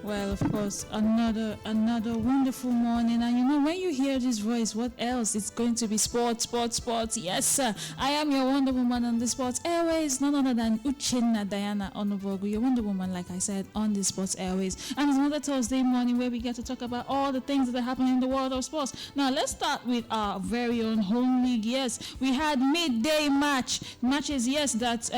Well, of course, another wonderful morning. And you know, when you hear this voice, what else? It's going to be sports, sports, sports. Yes, sir. I am your Wonder Woman on the Sports Airways, none other than Uchenna Diana Onovogu, your Wonder Woman, like I said, on the Sports Airways. And it's another Thursday morning where we get to talk about all the things that are happening in the world of sports. Now, let's start with our very own home league. Yes, we had midday matches. Yes, that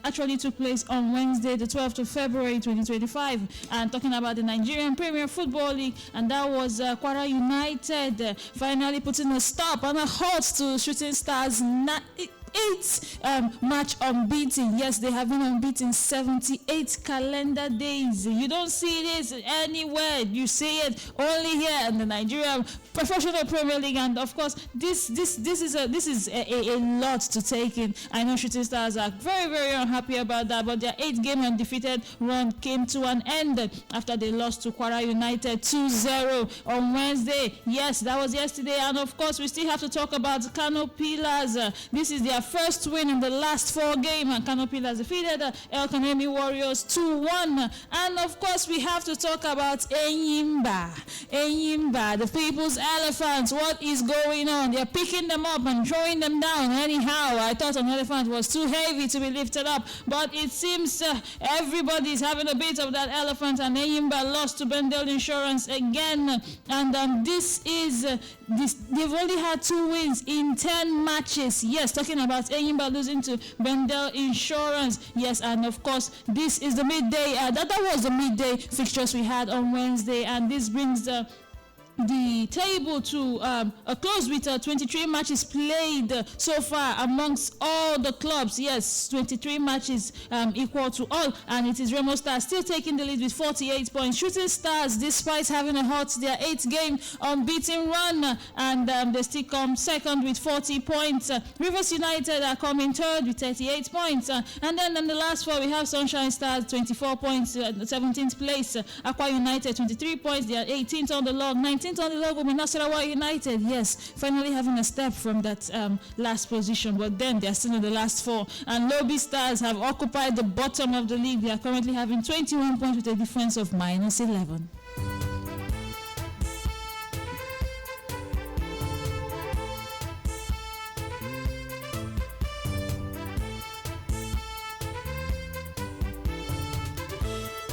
actually took place on Wednesday, the 12th of February, 2025. And talking about the Nigerian Premier Football League, and that was Kwara United finally putting a stop and a halt to Shooting Stars' eight match unbeaten. Yes, they have been unbeaten 78 calendar days. You don't see this anywhere. You see it only here in the Nigerian Professional Premier League, and of course, this is a lot to take in. I know Shooting Stars are very, very unhappy about that, but their 8-game undefeated run came to an end after they lost to Kwara United 2-0 on Wednesday. Yes, that was yesterday, and of course, we still have to talk about Kano Pillars. This is their first win in the last 4 games, and Kano Pillars defeated El Kanemi Warriors 2-1. And of course, we have to talk about Enyimba, the people's elephants. What is going on? They're picking them up and throwing them down. Anyhow, I thought an elephant was too heavy to be lifted up, but it seems everybody's having a bit of that elephant, and Enyimba lost to Bendel Insurance again. And they've only had 2 wins in 10 matches. Yes, talking about Enyimba losing to Bendel Insurance. Yes, and of course, this is the midday. That was the midday fixtures we had on Wednesday, and this brings the table to a close with 23 matches played so far amongst all the clubs. Yes, 23 matches equal to all, and it is Remo Stars still taking the lead with 48 points. Shooting Stars, despite having a halt their 8-game unbeaten run, and they still come second with 40 points. Rivers United are coming third with 38 points, and then in the last 4 we have Sunshine Stars 24 points, 17th place. Aqua United 23 points, they are 18th on the log. 19th on the log will be Nasarawa United. Yes, finally having a step from that last position, but then they are still in the last 4. And Lobby Stars have occupied the bottom of the league. They are currently having 21 points with a difference of -11.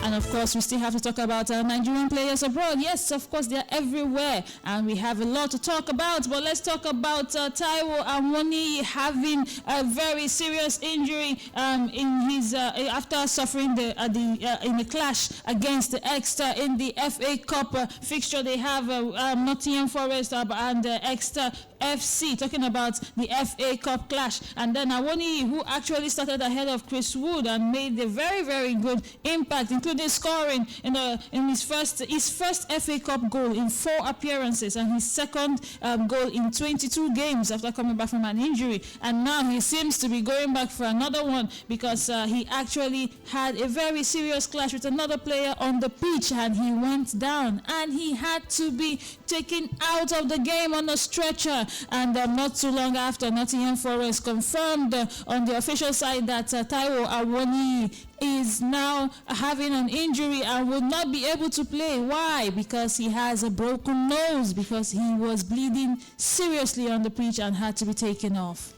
And of course, we still have to talk about Nigerian players abroad. Yes, of course, they're everywhere, and we have a lot to talk about. But let's talk about Taiwo Awoniyi having a very serious injury in his after suffering in the clash against the Exeter in the FA Cup fixture. They have Nottingham Forest and Exeter FC, talking about the FA Cup clash. And then Awoniyi, who actually started ahead of Chris Wood and made a very, very good impact, including scoring in his first FA Cup goal in 4 appearances, and his second goal in 22 games after coming back from an injury. And now he seems to be going back for another one, because he actually had a very serious clash with another player on the pitch, and he went down and he had to be taken out of the game on a stretcher. And not too long after, Nottingham Forest confirmed on the official side that Taiwo Awoniyi is now having an injury and will not be able to play. Why? Because he has a broken nose, because he was bleeding seriously on the pitch and had to be taken off.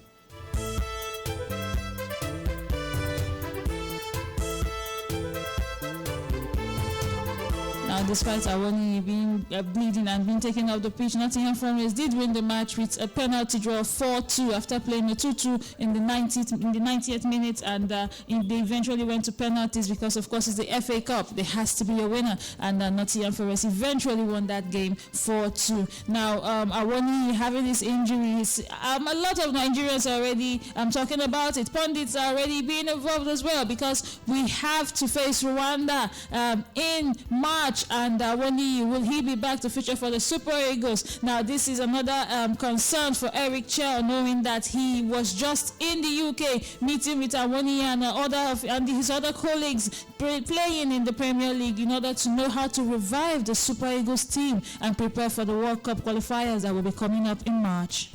Now, despite Awoniyi being bleeding and being taken off the pitch, Nottingham Forest did win the match with a penalty draw 4-2 after playing a 2-2 in the 90th minute, and they eventually went to penalties because, of course, it's the FA Cup. There has to be a winner, and Nottingham Forest eventually won that game 4-2. Now, Awoniyi having this injury, a lot of Nigerians are already talking about it. Pundits are already being involved as well, because we have to face Rwanda in March. And will he be back to feature for the Super Eagles? Now, this is another concern for Eric Chell, knowing that he was just in the UK meeting with Awoniyi and his other colleagues playing in the Premier League in order to know how to revive the Super Eagles team and prepare for the World Cup qualifiers that will be coming up in March.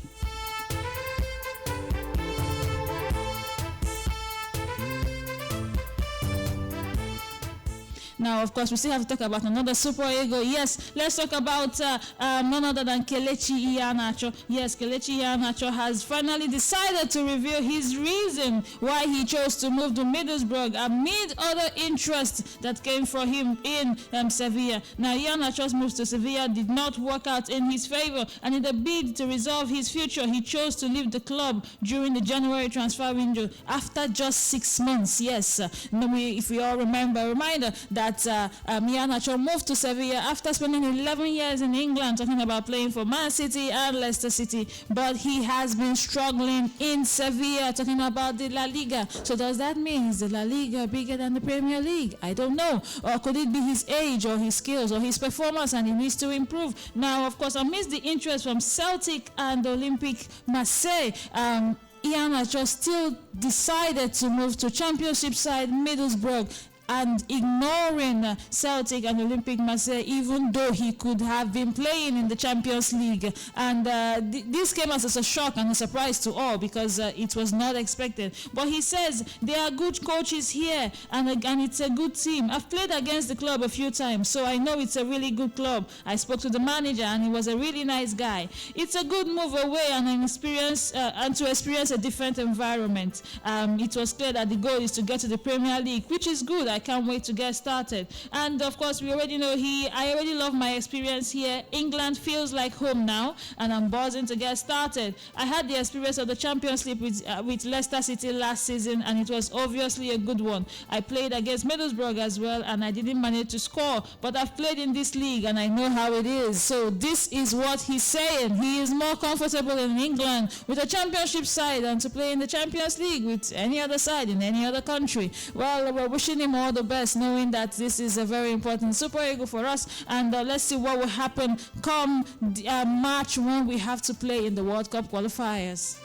Now, of course, we still have to talk about another Super Eagle. Yes, let's talk about none other than Kelechi Iheanacho. Yes, Kelechi Iheanacho has finally decided to reveal his reason why he chose to move to Middlesbrough amid other interest that came for him in Sevilla. Now, Iheanacho's move to Sevilla did not work out in his favor, and in the bid to resolve his future, he chose to leave the club during the January transfer window after just 6 months. Yes, if we all remember, a reminder that Iheanacho moved to Sevilla after spending 11 years in England, talking about playing for Man City and Leicester City, but he has been struggling in Sevilla, talking about the La Liga. So does that mean is the La Liga bigger than the Premier League? I don't know. Or could it be his age or his skills or his performance and he needs to improve? Now, of course, amidst the interest from Celtic and Olympique Marseille, Iheanacho still decided to move to Championship side Middlesbrough, and ignoring Celtic and Olympique Marseille, even though he could have been playing in the Champions League. And this came as a shock and a surprise to all, because it was not expected. But he says there are good coaches here, and it's a good team. I've played against the club a few times, so I know it's a really good club. I spoke to the manager, and he was a really nice guy. It's a good move away and to experience a different environment. It was clear that the goal is to get to the Premier League, which is good. I can't wait to get started. And of course, we already know I already love my experience here. England feels like home now, and I'm buzzing to get started. I had the experience of the Champions League with Leicester City last season, and it was obviously a good one. I played against Middlesbrough as well, and I didn't manage to score, but I've played in this league, and I know how it is. So this is what he's saying. He is more comfortable in England with a Championship side than to play in the Champions League with any other side in any other country. Well, we're wishing him all the best, knowing that this is a very important Super Eagle for us, and let's see what will happen come March when we have to play in the World Cup qualifiers.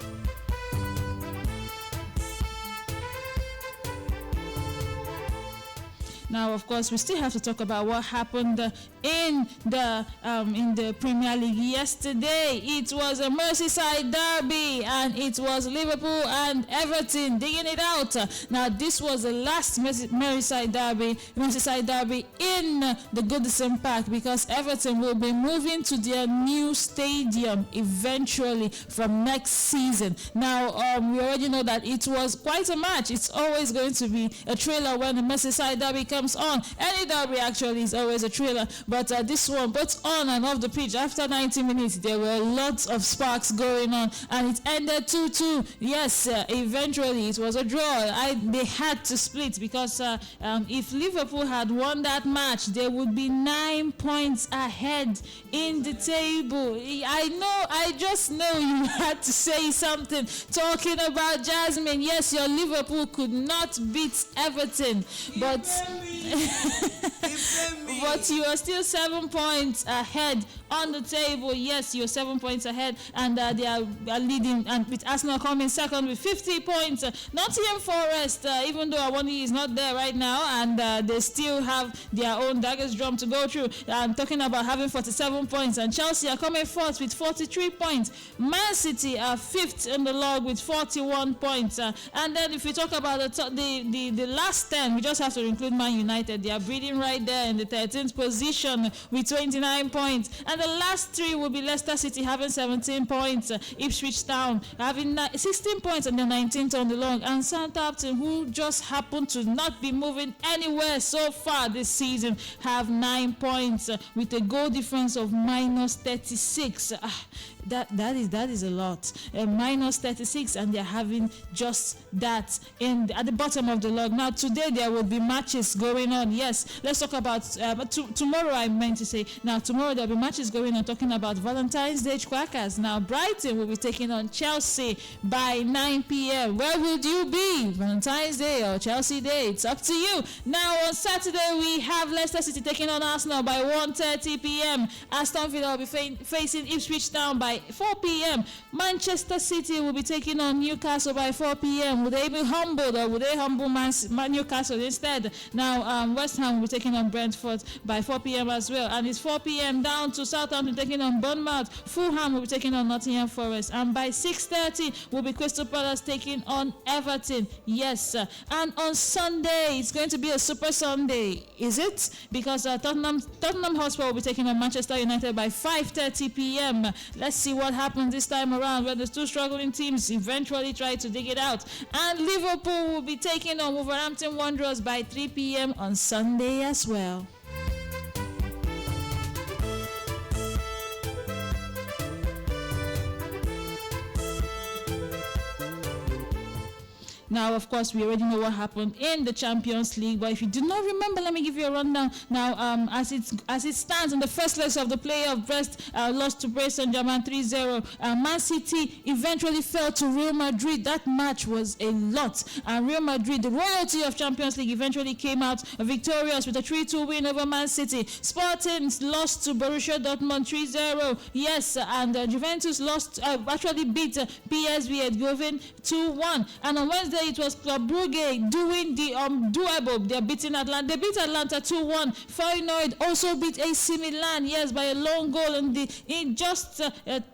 Now, of course, we still have to talk about what happened in the Premier League yesterday. It was a Merseyside derby, and it was Liverpool and Everton digging it out. Now, this was the last Merseyside derby in the Goodison Park, because Everton will be moving to their new stadium eventually from next season. Now, we already know that it was quite a match. It's always going to be a thriller when the Merseyside derby comes on. Any derby actually is always a thriller, but this one, both on and off the pitch, after 90 minutes, there were lots of sparks going on, and it ended 2-2. Yes, eventually it was a draw. They had to split, because if Liverpool had won that match, they would be 9 points ahead in the table. I just know you had to say something talking about Jasmine. Yes, your Liverpool could not beat Everton, but but you are still 7 points ahead on the table. Yes, you're 7 points ahead, and they are leading, and with Arsenal coming second with 50 points. Nottingham Forest, even though Awoni is not there right now, and they still have their own daggers drum to go through. I'm talking about having 47 points, and Chelsea are coming fourth with 43 points. Man City are fifth in the log with 41 points. And then if we talk about the last 10, we just have to include Man United. They are breathing right there in the 13th position with 29 points. And the last three will be Leicester City having 17 points, Ipswich Town having 16 points, and the 19th on the log, and Southampton, who just happened to not be moving anywhere so far this season, have 9 points with a goal difference of minus 36. That is a lot. Minus 36, and they're having just that at the bottom of the log. Now, today there will be matches going on. Yes, let's talk about tomorrow. I meant to say. Now, tomorrow there will be matches going on, talking about Valentine's Day Quackers. Now, Brighton will be taking on Chelsea by 9 p.m. Where would you be? Valentine's Day or Chelsea Day? It's up to you. Now, on Saturday we have Leicester City taking on Arsenal by 1:30 p.m. Aston Villa will be facing Ipswich Town by by 4 p.m. Manchester City will be taking on Newcastle by 4 p.m. Will they be humbled, or will they humble Man Newcastle instead? Now, West Ham will be taking on Brentford by 4 p.m. as well. And it's 4 p.m. down to Southampton taking on Bournemouth. Fulham will be taking on Nottingham Forest. And by 6:30 will be Crystal Palace taking on Everton. Yes. And on Sunday, it's going to be a super Sunday. Is it? Because Tottenham Hotspur will be taking on Manchester United by 5:30 p.m. Let's see what happens this time around when the two struggling teams eventually try to dig it out. And Liverpool will be taking on Wolverhampton Wanderers by 3 p.m. on Sunday as well. Now, of course, we already know what happened in the Champions League, but if you do not remember, let me give you a rundown. Now, as it stands in the first legs of the playoff, Brest lost to Paris Saint-Germain 3-0. Man City eventually fell to Real Madrid. That match was a lot. And Real Madrid, the royalty of Champions League, eventually came out victorious with a 3-2 win over Man City. Sporting lost to Borussia Dortmund 3-0. Yes, and Juventus actually beat PSV Eindhoven 2-1. And on Wednesday, it was Club Brugge doing the doable. They beat Atlanta 2-1. Feyenoord also beat AC Milan, yes, by a lone goal in just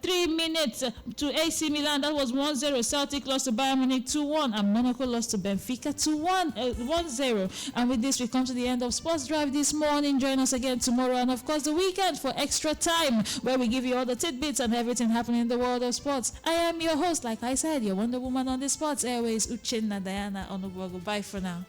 3 minutes to AC Milan. That was 1-0. Celtic lost to Bayern Munich 2-1, and Monaco lost to Benfica 1-0. And with this, we come to the end of Sports Drive this morning. Join us again tomorrow, and of course the weekend for Extra Time, where we give you all the tidbits and everything happening in the world of sports. I am your host, like I said, your Wonder Woman on the Sports Airways, Uchenna Diana Onubogo. Bye for now.